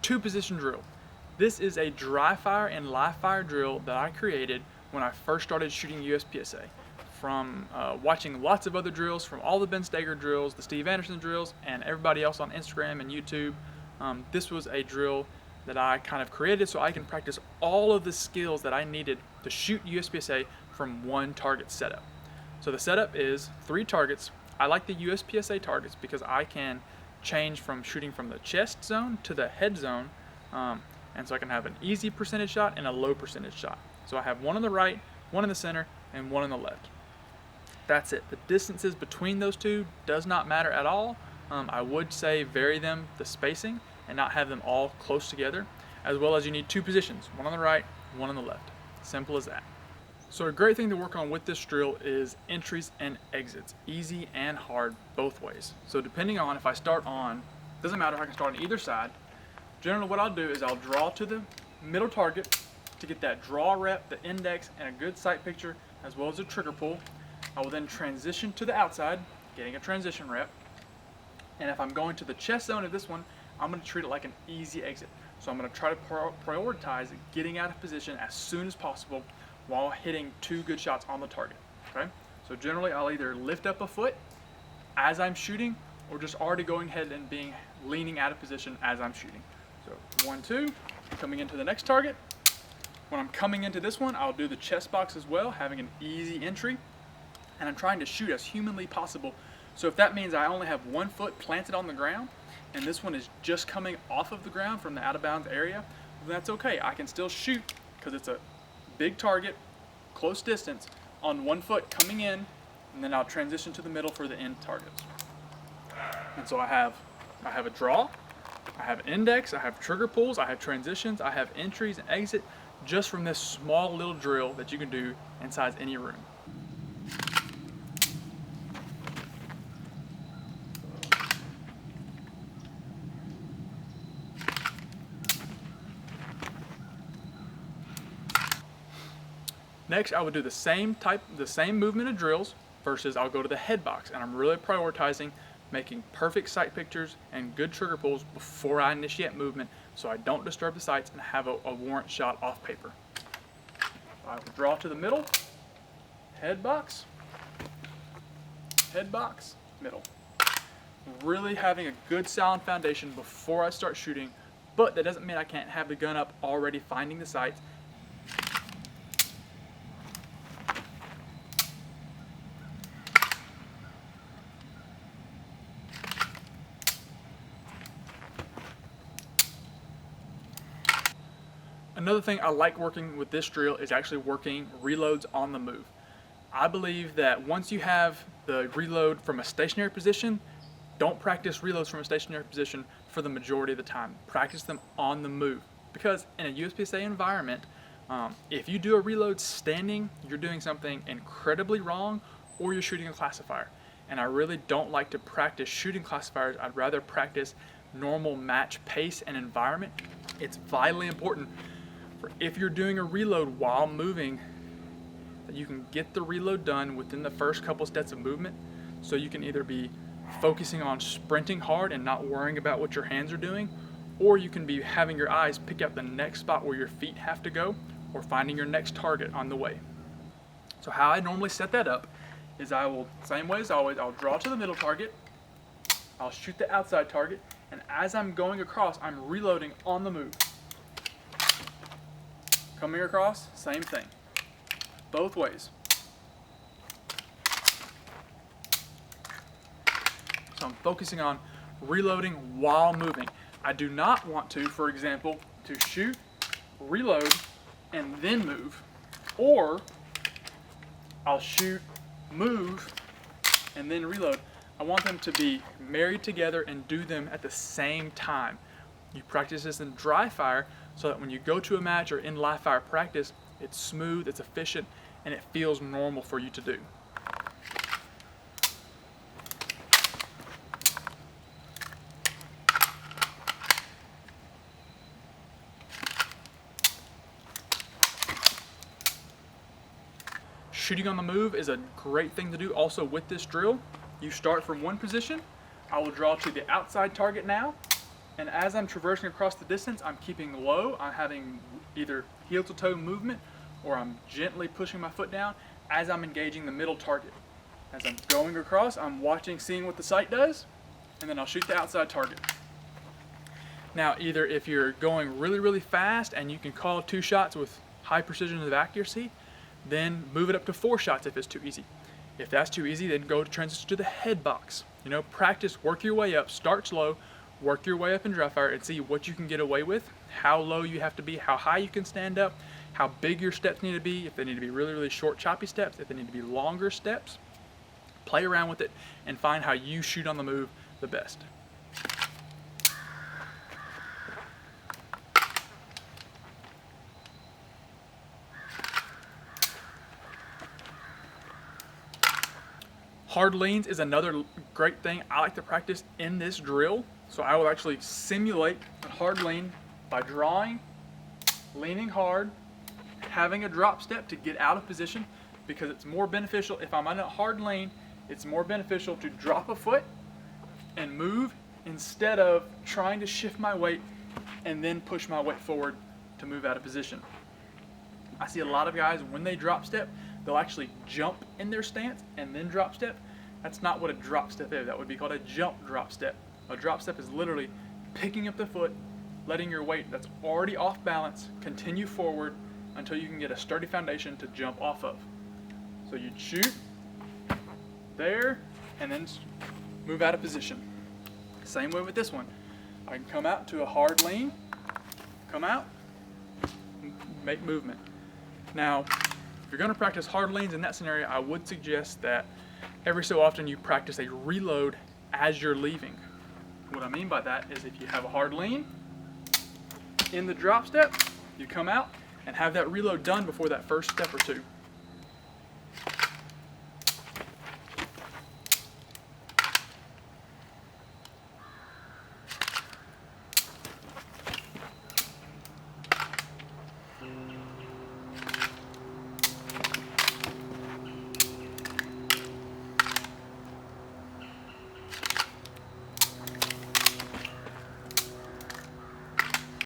Two Position Drill. This is a dry fire and live fire drill that I created when I first started shooting USPSA. From watching lots of other drills, from all the Ben Steger drills, the Steve Anderson drills, and everybody else on Instagram and YouTube, this was a drill that I kind of created so I can practice all of the skills that I needed to shoot USPSA from one target setup. So the setup is 3 targets. I like the USPSA targets because I can change from shooting from the chest zone to the head zone, and so I can have an easy percentage shot and a low percentage shot. So I have one on the right, one in the center, and one on the left. That's it. The distances between those two does not matter at all. I would say vary them, the spacing, and not have them all close together, as well as you need 2 positions, one on the right, one on the left. Simple as that. So a great thing to work on with this drill is entries and exits, easy and hard both ways. So depending on if I start on, doesn't matter if I can start on either side, generally what I'll do is I'll draw to the middle target to get that draw rep, the index, and a good sight picture, as well as a trigger pull. I will then transition to the outside, getting a transition rep. And if I'm going to the chest zone of this one, I'm going to treat it like an easy exit. So I'm going to try to prioritize getting out of position as soon as possible while hitting 2 good shots on the target. Okay? So generally I'll either lift up a foot as I'm shooting or just already going ahead and leaning out of position as I'm shooting. So 1, 2, coming into the next target. When I'm coming into this one, I'll do the chest box as well, having an easy entry. And I'm trying to shoot as humanly possible. So if that means I only have 1 foot planted on the ground and this one is just coming off of the ground from the out of bounds area, then that's okay. I can still shoot because it's a big target, close distance, on 1 foot coming in, and then I'll transition to the middle for the end targets. And so I have a draw, I have an index, I have trigger pulls, I have transitions, I have entries and exit just from this small little drill that you can do inside any room. Next, I would do the same movement of drills versus I'll go to the head box, and I'm really prioritizing making perfect sight pictures and good trigger pulls before I initiate movement so I don't disturb the sights and have a warrant shot off paper. I will draw to the middle, head box, middle. Really having a good sound foundation before I start shooting, but that doesn't mean I can't have the gun up already finding the sights. Another thing I like working with this drill is actually working reloads on the move. I believe that once you have the reload from a stationary position, don't practice reloads from a stationary position for the majority of the time. Practice them on the move. Because in a USPSA environment, if you do a reload standing, you're doing something incredibly wrong, or you're shooting a classifier. And I really don't like to practice shooting classifiers. I'd rather practice normal match pace and environment. It's vitally important if you're doing a reload while moving, that you can get the reload done within the first couple steps of movement, so you can either be focusing on sprinting hard and not worrying about what your hands are doing, or you can be having your eyes pick out the next spot where your feet have to go, or finding your next target on the way. So how I normally set that up is I will, same way as always, I'll draw to the middle target, I'll shoot the outside target, and as I'm going across, I'm reloading on the move. Coming across, same thing. Both ways. So I'm focusing on reloading while moving. I do not want to, for example, to shoot, reload, and then move. Or I'll shoot, move, and then reload. I want them to be married together and do them at the same time. You practice this in dry fire so that when you go to a match or in live fire practice, it's smooth, it's efficient, and it feels normal for you to do. Shooting on the move is a great thing to do also with this drill. You start from one position. I will draw to the outside target now. And as I'm traversing across the distance, I'm keeping low. I'm having either heel to toe movement, or I'm gently pushing my foot down as I'm engaging the middle target. As I'm going across, I'm watching, seeing what the sight does, and then I'll shoot the outside target. Now, either if you're going really, really fast and you can call 2 shots with high precision of accuracy, then move it up to 4 shots if it's too easy. If that's too easy, then go to transition to the head box. You know, practice, work your way up, start slow, work your way up in dry fire and see what you can get away with, how low you have to be, how high you can stand up, how big your steps need to be, if they need to be really, really short, choppy steps, if they need to be longer steps. Play around with it and find how you shoot on the move the best. Hard leans is another great thing I like to practice in this drill. So I will actually simulate a hard lean by drawing, leaning hard, having a drop step to get out of position, because it's more beneficial if I'm on a hard lean. It's more beneficial to drop a foot and move instead of trying to shift my weight and then push my weight forward to move out of position. I see a lot of guys, when they drop step, they'll actually jump in their stance and then drop step. That's not what a drop step is. That would be called a jump drop step. A drop step is literally picking up the foot, letting your weight that's already off balance continue forward until you can get a sturdy foundation to jump off of. So you'd shoot there and then move out of position. Same way with this one. I can come out to a hard lean, come out, make movement. Now, if you're going to practice hard leans in that scenario, I would suggest that every so often you practice a reload as you're leaving. What I mean by that is if you have a hard lean in the drop step, you come out and have that reload done before that first step or two.